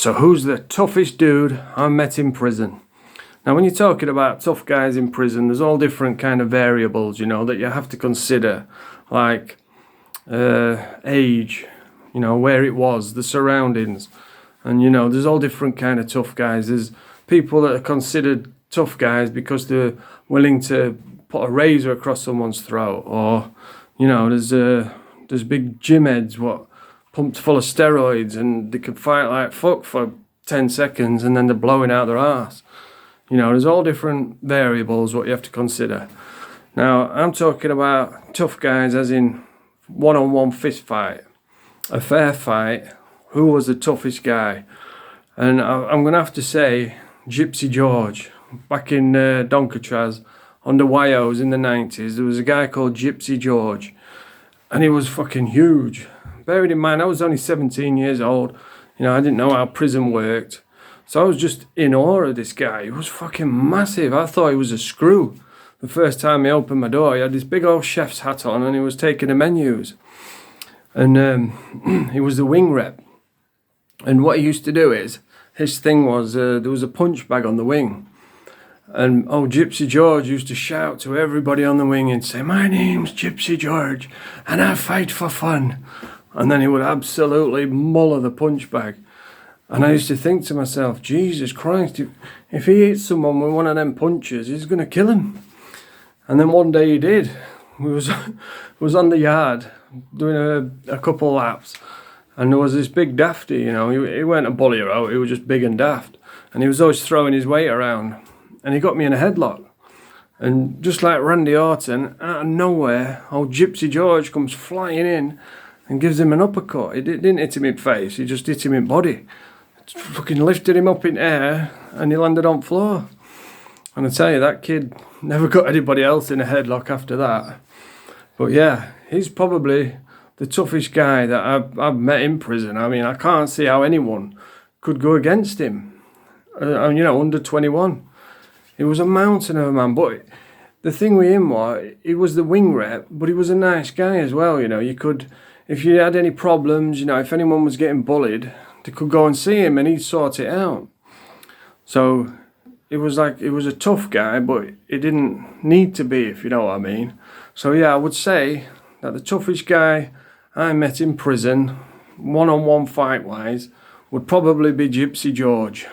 So who's the toughest dude I met in prison? Now, when you're talking about tough guys in prison, there's all different kind of variables, you know, that you have to consider, like age, you know, where it was, the surroundings, and you know, there's all different kind of tough guys. There's people that are considered tough guys because they're willing to put a razor across someone's throat, or you know, there's big gym heads what pumped full of steroids and they could fight like fuck for 10 seconds and then they're blowing out their arse. You know, there's all different variables what you have to consider. Now, I'm talking about tough guys as in one-on-one fist fight, a fair fight. Who was the toughest guy? And I'm going to have to say Gypsy George. Back in Doncatraz, under YOs in the 90s, there was a guy called Gypsy George. And he was fucking huge. Bearing in mind, I was only 17 years old. You know, I didn't know how prison worked. So I was just in awe of this guy. He was fucking massive. I thought he was a screw. The first time he opened my door, he had this big old chef's hat on and he was taking the menus. And he was the wing rep. And what he used to do is, his thing was, there was a punch bag on the wing. And old Gypsy George used to shout to everybody on the wing and say, "My name's Gypsy George and I fight for fun." And then he would absolutely muller the punch bag. And I used to think to myself, Jesus Christ, if he hits someone with one of them punches, he's going to kill him. And then one day he did. We was on the yard doing a couple laps. And there was this big dafty, you know, he weren't a bully out, he was just big and daft. And he was always throwing his weight around. And he got me in a headlock. And just like Randy Orton, out of nowhere, old Gypsy George comes flying in and gives him an uppercut. He didn't hit him in face, he just hit him in body. Fucking lifted him up in air and he landed on floor. And I tell you, that kid never got anybody else in a headlock after that. But yeah, he's probably the toughest guy that I've met in prison. I mean, I can't see how anyone could go against him. You know, under 21. He was a mountain of a man. But the thing with him was, he was the wing rep, but he was a nice guy as well. You know, you could, if you had any problems, you know, if anyone was getting bullied, they could go and see him and he'd sort it out. So it was like, it was a tough guy, but it didn't need to be, if you know what I mean. So yeah, I would say that the toughest guy I met in prison, one-on-one fight-wise, would probably be Gypsy George.